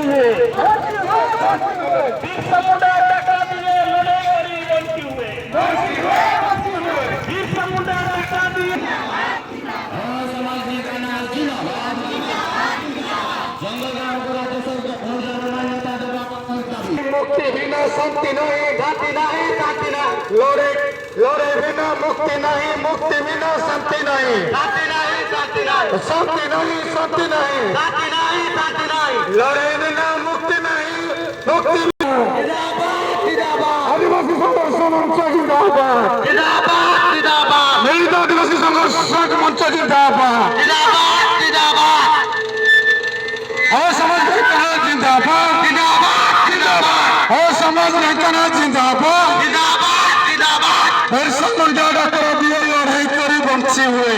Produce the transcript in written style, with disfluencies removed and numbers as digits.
हुए बिरसा मुंडा टका दिए लड़ाई करी बंसी हुए बिरसा मुंडा टका दिए मुक्ति बिना शांति नहीं, घाटी नहीं, घाटी नहीं। लड़े लड़े बिना मुक्ति नहीं, मुक्ति बिना शांति नहीं, घाटी नहीं, घाटी नहीं। शांति नहीं, शांति नहीं, घाटी नहीं, घाटी नहीं। लड़े बिना मुक्ति नहीं, मुक्ति आदिवासी संघर्ष मंच जिंदाबाद, जिंदाबाद, जिंदाबाद। दलित आदिवासी संघर्ष मंच जिंदाबाद, जिंदाबाद, जिंदाबाद। और समाज ढेंकानाल जिंदाबाद, जिंदाबाद, जिंदाबाद। और समाज ढेंकानाल जिंदाबाद, जिंदाबाद, जिंदाबाद। बिरसा मुंडा डकरा दिए लड़ाई करी बंसी हुए